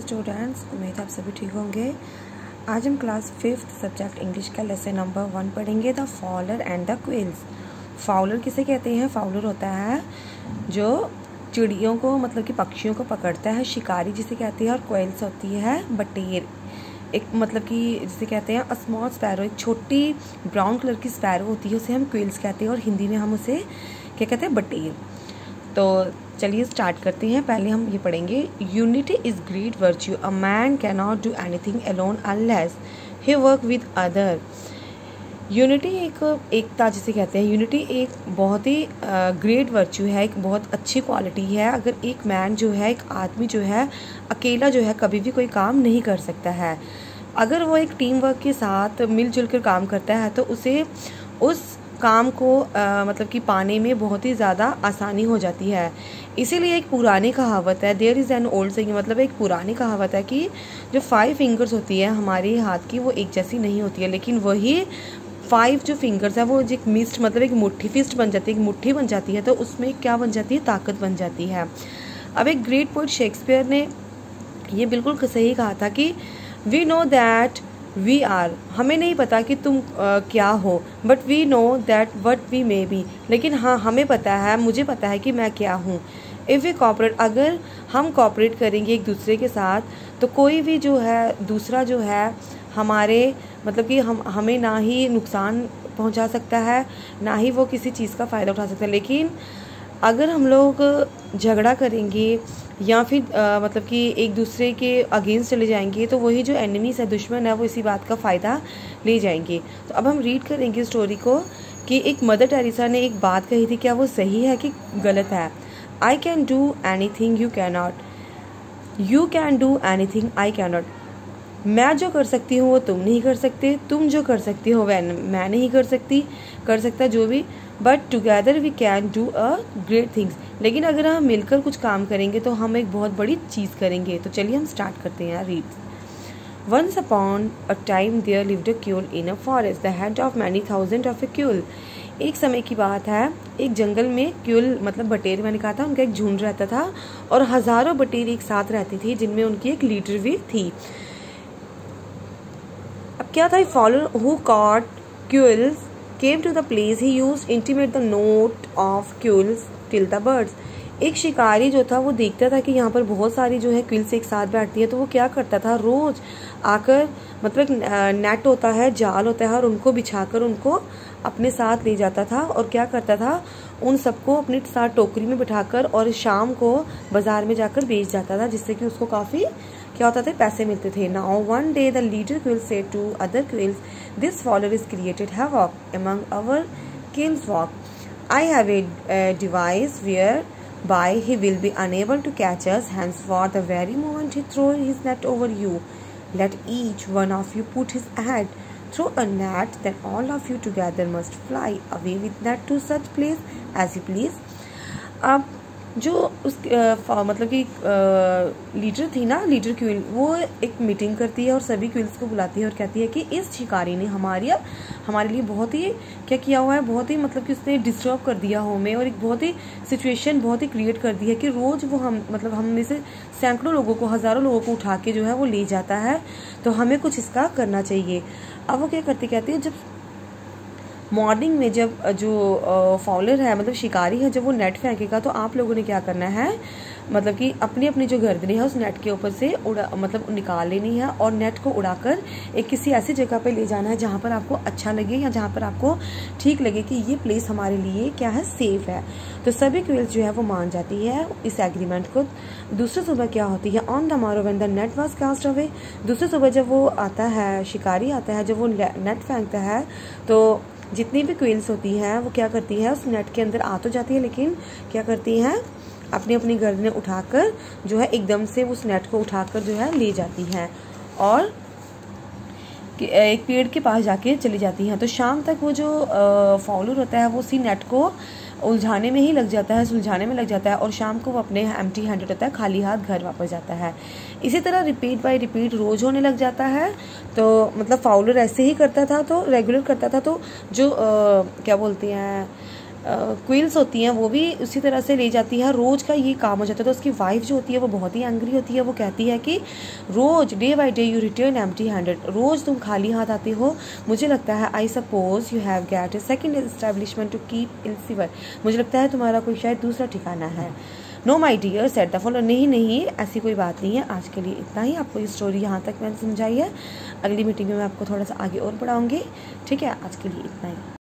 Students, उम्मीद है आप सभी ठीक होंगे। आज हम क्लास 5th सब्जेक्ट इंग्लिश का लेसन नंबर 1 पढ़ेंगे, the Fowler and the quills. Fowler किसे कहते हैं? फाउलर होता है जो चिड़ियों को मतलब कि पक्षियों को पकड़ता है, शिकारी जिसे कहते हैं, और क्विल्स होती है बटेर, एक मतलब कि जिसे कहते हैं स्मॉल स्पैरो, एक छोटी ब्राउन कलर की स्पैरो होती है, उसे हम क्विल्स कहते हैं और हिंदी में हम उसे क्या कहते हैं? बटेर। तो चलिए स्टार्ट करते हैं। पहले हम ये पढ़ेंगे, unity is great virtue, a man can not do anything alone unless he work with other. Unity एक एकता जिसे कहते हैं, यूनिटी एक बहुत ही ग्रेट वर्च्यू है, एक बहुत अच्छी क्वालिटी है। अगर एक मैन जो है, एक आदमी जो है, अकेला जो है कभी भी कोई काम नहीं कर सकता है। अगर वो एक टीम वर्क के साथ मिलजुल कर काम करता है तो उसे उस काम को मतलब कि पाने में बहुत ही ज़्यादा आसानी हो जाती है। इसीलिए एक पुरानी कहावत है, there is an old saying, मतलब एक पुरानी कहावत है कि जो 5 फिंगर्स होती है हमारे हाथ की वो एक जैसी नहीं होती है, लेकिन वही 5 जो फिंगर्स है वो एक मिस्ट मतलब एक मुट्ठी फिस्ट बन जाती है, एक मुट्ठी बन जाती है, तो उसमें क्या बन जाती है? ताकत बन जाती है। अब एक ग्रेट पोएट शेक्सपियर ने ये बिल्कुल सही कहा था कि we know that we are, हमें नहीं पता कि तुम क्या हो, but we know that what we may be, लेकिन हाँ हमें पता है, मुझे पता है कि मैं क्या हूँ। इफ़ वी कॉपरेट, अगर हम कॉपरेट करेंगे एक दूसरे के साथ तो कोई भी जो है दूसरा जो है हमारे मतलब कि हमें ना ही नुकसान पहुँचा सकता है, ना ही वो किसी चीज़ का फ़ायदा उठा सकता है। लेकिन अगर हम लोग झगड़ा करेंगे या फिर मतलब कि एक दूसरे के अगेंस्ट चले जाएंगे तो वही जो एनिमीज़ है, दुश्मन है, वो इसी बात का फ़ायदा ले जाएंगे। तो अब हम रीड करेंगे स्टोरी को कि एक मदर टेरेसा ने एक बात कही थी, क्या वो सही है कि गलत है? I can do any thing you can not, you can do any thing I can not. मैं जो कर सकती हूँ वो तुम नहीं कर सकते, तुम जो कर सकती हो वह मैं नहीं कर सकता जो भी, but together we can do a great things. लेकिन अगर हम मिलकर कुछ काम करेंगे तो हम एक बहुत बड़ी चीज़ करेंगे। तो चलिए हम स्टार्ट करते हैं। Read. Once upon a time there lived a quail in a forest, the head of many thousand of a quail. एक समय की बात है, एक जंगल में क्यूल मतलब बटेर, मैंने कहा था, उनका एक झुंड रहता था और हज़ारों बटेर एक साथ रहती थी जिनमें उनकी एक लीडर भी थी। अब क्या था? Follower who caught quails came to the place, he used to intimate the note of quills till the birds। एक शिकारी जो था वो देखता था कि यहाँ पर बहुत सारी जो है क्विल्स एक साथ बैठती है, तो वो क्या करता था? रोज आकर मतलब नेट होता है, जाल होता है, और उनको बिछाकर उनको अपने साथ ले जाता था और क्या करता था? उन सबको अपने साथ टोकरी में बिठाकर और शाम को बाजार में जाकर बेच जाता था, जिससे कि उसको काफ़ी क्या होता था? पैसे मिलते थे। Now one day the leader quail said to other quails, this fowler is created havoc among our quails walk. I have a device where by he will be unable to catch us, henceforth the very moment he throw his net over you, let each one of you put his head through a net, then all of you together must fly away with net to such place as you please। अब जो उस मतलब कि leader थी ना, leader quill, वो एक meeting करती है और सभी क्विल्स को बुलाती है और कहती है कि इस शिकारी ने हमारे लिए बहुत ही क्या किया हुआ है, बहुत ही मतलब कि उसने डिस्टर्ब कर दिया हमें, और एक बहुत ही सिचुएशन बहुत ही क्रिएट कर दी है कि रोज़ वो हम में से सैकड़ों लोगों को, हज़ारों लोगों को उठा के जो है वो ले जाता है, तो हमें कुछ इसका करना चाहिए। अब वो क्या करती कहती है, जब मॉर्निंग में जब जो फाउलर है मतलब शिकारी है, जब वो नेट फेंकेगा तो आप लोगों ने क्या करना है, मतलब कि अपनी अपनी जो गर्दनें है उस नेट के ऊपर से मतलब निकाल लेनी है और नेट को उड़ाकर एक किसी ऐसी जगह पे ले जाना है जहाँ पर आपको अच्छा लगे या जहाँ पर आपको ठीक लगे कि ये प्लेस हमारे लिए क्या है, सेफ है। तो सभी क्विल्स जो है वो मान जाती है इस एग्रीमेंट को। दूसरी सुबह क्या होती है, on the morrow when the net was cast away, दूसरी सुबह जब वो आता है, शिकारी आता है, जब वो नेट फेंकता है तो जितनी भी क्विल्स होती हैं वो क्या करती है, उस नेट के अंदर आ तो जाती है, लेकिन क्या करती हैं, अपनी अपनी गर्दनें उठाकर जो है एकदम से उस नेट को उठाकर जो है ले जाती हैं और एक पेड़ के पास जाके चली जाती हैं। तो शाम तक वो जो फाउलर होता है वो उसी नेट को उलझाने में ही लग जाता है, सुलझाने में लग जाता है, और शाम को वो अपने एम्प्टी हैंडेड होता है, खाली हाथ घर वापस जाता है। इसी तरह रिपीट बाय रिपीट रोज होने लग जाता है। तो मतलब फाउलर ऐसे ही करता था, तो रेगुलर करता था। तो जो क्या बोलते हैं क्वील्स होती हैं वो भी उसी तरह से ले जाती है। रोज़ का ये काम हो जाता है। तो उसकी वाइफ जो होती है वो बहुत ही एंग्री होती है। वो कहती है कि रोज़ day by day you return empty handed, रोज़ तुम खाली हाथ आते हो। मुझे लगता है I suppose you have get a second establishment to keep elsewhere, मुझे लगता है तुम्हारा कोई शायद दूसरा ठिकाना है। No my dear said the follower, नहीं ऐसी कोई बात नहीं है। आज के लिए इतना ही। आपको ये स्टोरी यहाँ तक मैंने समझाई है। अगली मीटिंग में मैं आपको थोड़ा सा आगे और पढ़ाऊँगी। ठीक है, आज के लिए इतना ही।